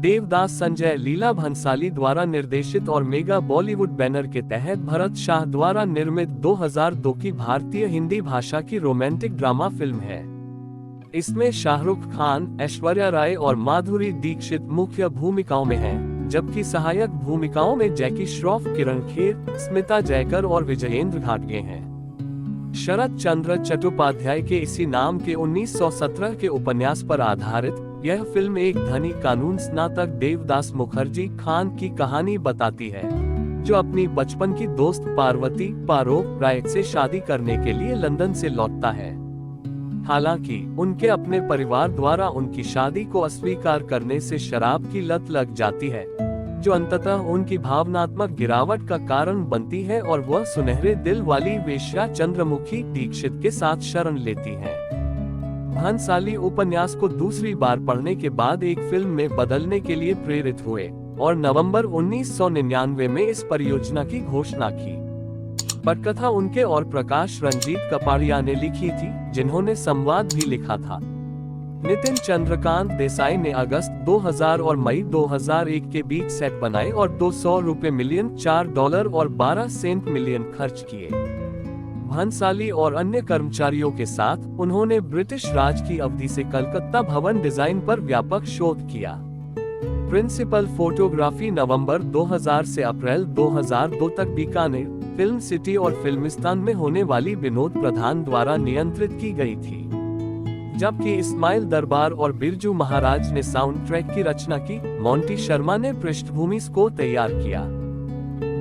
देवदास संजय लीला भंसाली द्वारा निर्देशित और मेगा बॉलीवुड बैनर के तहत भरत शाह द्वारा निर्मित 2002 की भारतीय हिंदी भाषा की रोमांटिक ड्रामा फिल्म है। इसमें शाहरुख खान, ऐश्वर्या राय और माधुरी दीक्षित मुख्य भूमिकाओं में हैं, जबकि सहायक भूमिकाओं में जैकी श्रॉफ, किरण खेर, स्मिता जयकर और विजयेंद्र घाटगे हैं। शरत चंद्र चट्टोपाध्याय के इसी नाम के 1917 के उपन्यास पर आधारित यह फिल्म एक धनी कानून स्नातक देवदास मुखर्जी खान की कहानी बताती है, जो अपनी बचपन की दोस्त पार्वती पारो राय से शादी करने के लिए लंदन से लौटता है। हालांकि उनके अपने परिवार द्वारा उनकी शादी को अस्वीकार करने से शराब की लत लग जाती है, जो अंततः उनकी भावनात्मक गिरावट का कारण बनती है और वह सुनहरे दिल वाली वेश्या चंद्रमुखी दीक्षित के साथ शरण लेती है। भंसाली उपन्यास को दूसरी बार पढ़ने के बाद एक फिल्म में बदलने के लिए प्रेरित हुए और नवंबर 1999 में इस परियोजना की घोषणा की। पटकथा उनके और प्रकाश रंजीत कपाड़िया ने लिखी थी, जिन्होंने संवाद भी लिखा था। नितिन चंद्रकांत देसाई ने अगस्त 2000 और मई 2001 के बीच सेट बनाए और $200 मिलियन, $4 और 12 सेंट मिलियन खर्च किए। भंसाली और अन्य कर्मचारियों के साथ उन्होंने ब्रिटिश राज की अवधि से कलकत्ता भवन डिजाइन पर व्यापक शोध किया। प्रिंसिपल फोटोग्राफी नवंबर 2000 से अप्रैल 2002 तक बीकानेर, फिल्म सिटी और फिल्मिस्तान में होने वाली विनोद प्रधान द्वारा नियंत्रित की गई थी, जबकि इस्माइल दरबार और बिरजू महाराज ने साउंड ट्रैक की रचना की। मोंटी शर्मा ने पृष्ठभूमि स्कोर तैयार किया।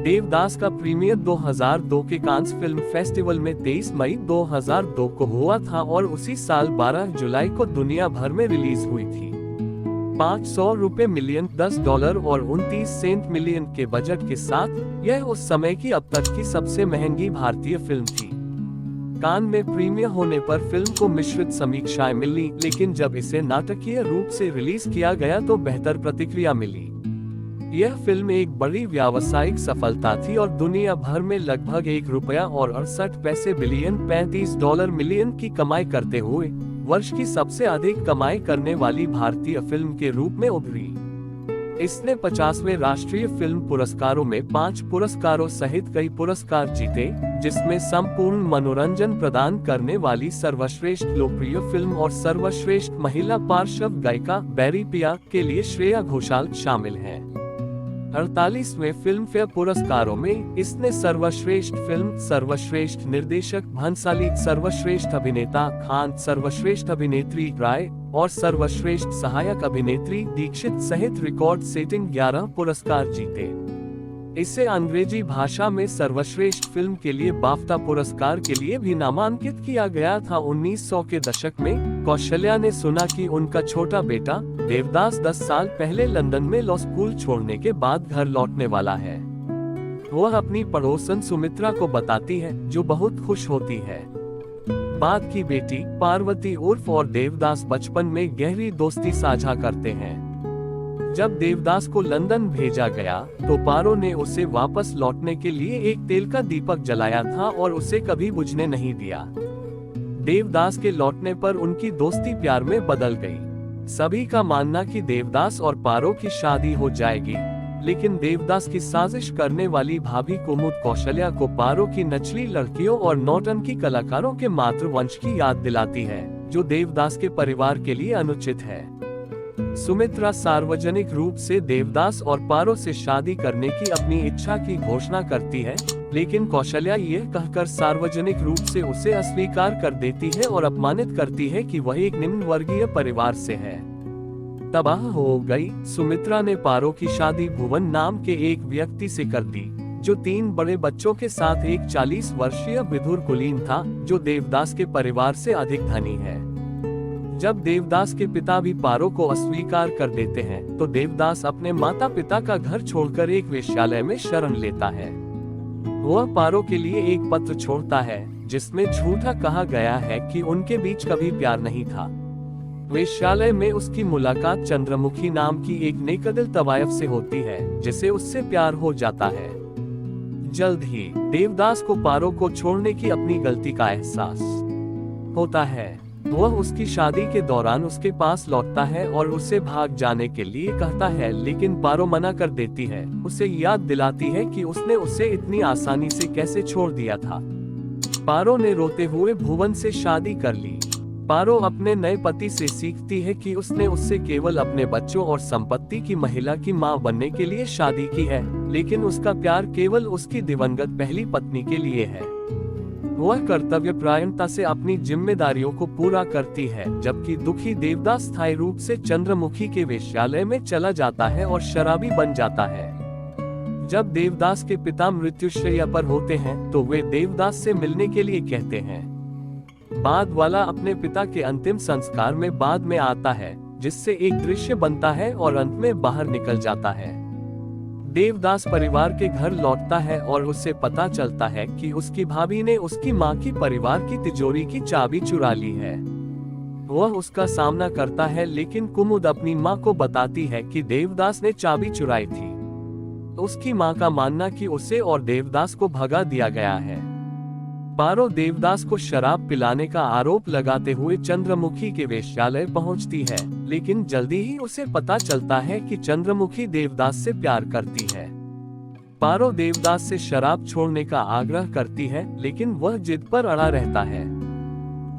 देवदास का प्रीमियर 2002 के कांस फिल्म फेस्टिवल में 23 मई 2002 को हुआ था और उसी साल 12 जुलाई को दुनिया भर में रिलीज हुई थी। $500 मिलियन, $10 और 29 सेंट मिलियन के बजट के साथ यह उस समय की अब तक की सबसे महंगी भारतीय फिल्म थी। कान में प्रीमियर होने पर फिल्म को मिश्रित समीक्षाएं मिली, लेकिन जब इसे नाटकीय रूप से रिलीज किया गया तो बेहतर प्रतिक्रिया मिली। यह फिल्म एक बड़ी व्यावसायिक सफलता थी और दुनिया भर में लगभग $1.68 बिलियन, $35 मिलियन की कमाई करते हुए वर्ष की सबसे अधिक कमाई करने वाली भारतीय फिल्म के रूप में उभरी। इसने 50वें राष्ट्रीय फिल्म पुरस्कारों में 5 पुरस्कारों सहित कई पुरस्कार जीते, जिसमें संपूर्ण मनोरंजन प्रदान करने वाली सर्वश्रेष्ठ लोकप्रिय फिल्म और सर्वश्रेष्ठ महिला पार्श्व गायिका बैरी पिया के लिए श्रेया घोषाल शामिल हैं। 48वें फिल्म फेयर पुरस्कारों में इसने सर्वश्रेष्ठ फिल्म, सर्वश्रेष्ठ निर्देशक भंसाली, सर्वश्रेष्ठ अभिनेता खान, सर्वश्रेष्ठ अभिनेत्री राय और सर्वश्रेष्ठ सहायक अभिनेत्री दीक्षित सहित रिकॉर्ड सेटिंग 11 पुरस्कार जीते। इसे अंग्रेजी भाषा में सर्वश्रेष्ठ फिल्म के लिए बाफ्टा पुरस्कार के लिए भी नामांकित किया गया था। 1900 के दशक में कौशल्या ने सुना कि उनका छोटा बेटा देवदास 10 साल पहले लंदन में लॉ स्कूल छोड़ने के बाद घर लौटने वाला है। वह अपनी पड़ोसन सुमित्रा को बताती है, जो बहुत खुश होती है। बाद की बेटी पार्वती उर्फ और देवदास बचपन में गहरी दोस्ती साझा करते हैं। जब देवदास को लंदन भेजा गया तो पारो ने उसे वापस लौटने के लिए एक तेल का दीपक जलाया था और उसे कभी बुझने नहीं दिया। देवदास के लौटने पर उनकी दोस्ती प्यार में बदल गई। सभी का मानना कि देवदास और पारो की शादी हो जाएगी, लेकिन देवदास की साजिश करने वाली भाभी कुमुद कौशल्या को पारो की नचली लड़कियों और नौटंकी कलाकारों के मातृवंश की याद दिलाती है, जो देवदास के परिवार के लिए अनुचित है। सुमित्रा सार्वजनिक रूप से देवदास और पारो से शादी करने की अपनी इच्छा की घोषणा करती है, लेकिन कौशल्या यह कहकर सार्वजनिक रूप से उसे अस्वीकार कर देती है और अपमानित करती है कि वह एक निम्न वर्गीय परिवार से है। तबाह हो गई सुमित्रा ने पारो की शादी भुवन नाम के एक व्यक्ति से कर दी, जो 3 बड़े बच्चों के साथ एक 40 वर्षीय विधुर कुलीन था, जो देवदास के परिवार से अधिक धनी है। जब देवदास के पिता भी पारो को अस्वीकार कर देते हैं, तो देवदास अपने माता पिता का घर छोड़कर एक वेश्यालय में शरण लेता है। वह पारो के लिए एक पत्र छोड़ता है, जिसमें झूठा कहा गया है कि उनके बीच कभी प्यार नहीं था। वेश्यालय में उसकी मुलाकात चंद्रमुखी नाम की एक नेकदिल तवायफ से होती है, जिसे उससे प्यार हो जाता है। जल्द ही देवदास को पारो को छोड़ने की अपनी गलती का एहसास होता है। वह उसकी शादी के दौरान उसके पास लौटता है और उसे भाग जाने के लिए कहता है, लेकिन पारो मना कर देती है, उसे याद दिलाती है कि उसने उसे इतनी आसानी से कैसे छोड़ दिया था। पारो ने रोते हुए भुवन से शादी कर ली। पारो अपने नए पति से सीखती है कि उसने उससे केवल अपने बच्चों और संपत्ति की महिला की मां बनने के लिए शादी की है, लेकिन उसका प्यार केवल उसकी दिवंगत पहली पत्नी के लिए है। वह कर्तव्यपरायणता से अपनी जिम्मेदारियों को पूरा करती है, जबकि दुखी देवदास स्थायी रूप से चंद्रमुखी के वेश्यालय में चला जाता है और शराबी बन जाता है। जब देवदास के पिता मृत्युशैया पर होते हैं तो वे देवदास से मिलने के लिए कहते हैं। बाद वाला अपने पिता के अंतिम संस्कार में बाद में आता है, जिससे एक दृश्य बनता है और अंत में बाहर निकल जाता है। देवदास परिवार के घर लौटता है और उसे पता चलता है कि उसकी भाभी ने उसकी मां की परिवार की तिजोरी की चाबी चुरा ली है। वह उसका सामना करता है, लेकिन कुमुद अपनी मां को बताती है कि देवदास ने चाबी चुराई थी। उसकी मां का मानना कि उसे और देवदास को भगा दिया गया है। पारो देवदास को शराब पिलाने का आरोप लगाते हुए चंद्रमुखी के वेश्यालय पहुंचती है, लेकिन जल्दी ही उसे पता चलता है कि चंद्रमुखी देवदास से प्यार करती है। पारो देवदास से शराब छोड़ने का आग्रह करती है, लेकिन वह जिद पर अड़ा रहता है।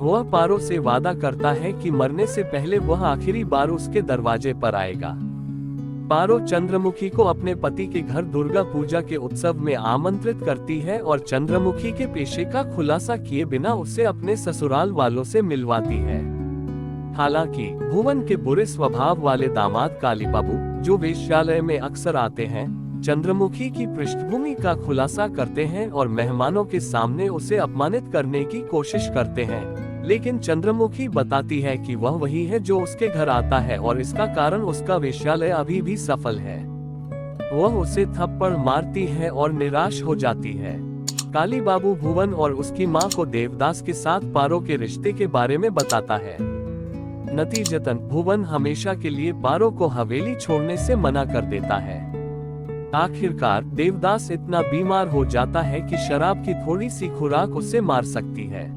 वह पारो से वादा करता है कि मरने से पहले वह आखिरी बार उसके दरवाजे पर आएगा। पारो चंद्रमुखी को अपने पति के घर दुर्गा पूजा के उत्सव में आमंत्रित करती है और चंद्रमुखी के पेशे का खुलासा किए बिना उसे अपने ससुराल वालों से मिलवाती है। हालांकि भुवन के बुरे स्वभाव वाले दामाद कालीबाबू, जो वेश्यालय में अक्सर आते हैं, चंद्रमुखी की पृष्ठभूमि का खुलासा करते हैं और मेहमानों के सामने उसे अपमानित करने की कोशिश करते हैं, लेकिन चंद्रमुखी बताती है कि वह वही है जो उसके घर आता है और इसका कारण उसका वेश्यालय अभी भी सफल है। वह उसे थप्पड़ मारती है और निराश हो जाती है। कालीबाबू भुवन और उसकी मां को देवदास के साथ पारो के रिश्ते के बारे में बताता है। नतीजतन भुवन हमेशा के लिए पारो को हवेली छोड़ने से मना कर देता है। आखिरकार देवदास इतना बीमार हो जाता है कि शराब की थोड़ी सी खुराक उसे मार सकती है।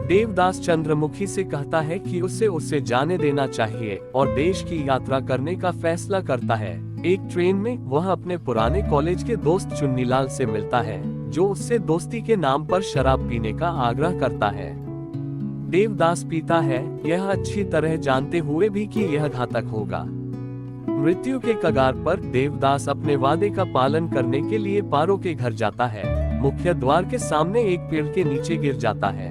देवदास चंद्रमुखी से कहता है कि उसे जाने देना चाहिए और देश की यात्रा करने का फैसला करता है। एक ट्रेन में वह अपने पुराने कॉलेज के दोस्त चुन्नीलाल से मिलता है, जो उससे दोस्ती के नाम पर शराब पीने का आग्रह करता है। देवदास पीता है, यह अच्छी तरह जानते हुए भी कि यह घातक होगा। मृत्यु के कगार पर देवदास अपने वादे का पालन करने के लिए पारो के घर जाता है। मुख्य द्वार के सामने एक पेड़ के नीचे गिर जाता है।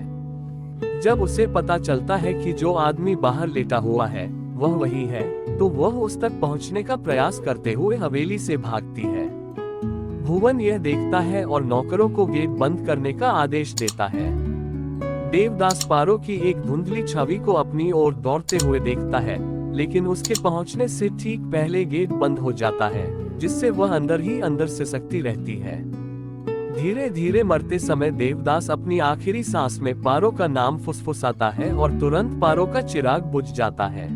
जब उसे पता चलता है कि जो आदमी बाहर लेटा हुआ है वह वही है, तो वह उस तक पहुंचने का प्रयास करते हुए हवेली से भागती है। भुवन यह देखता है और नौकरों को गेट बंद करने का आदेश देता है। देवदास पारो की एक धुंधली छवि को अपनी ओर दौड़ते हुए देखता है, लेकिन उसके पहुंचने से ठीक पहले गेट बंद हो जाता है, जिससे वह अंदर ही अंदर सिसकती रहती है। धीरे धीरे मरते समय देवदास अपनी आखिरी सांस में पारो का नाम फुसफुसाता है और तुरंत पारो का चिराग बुझ जाता है।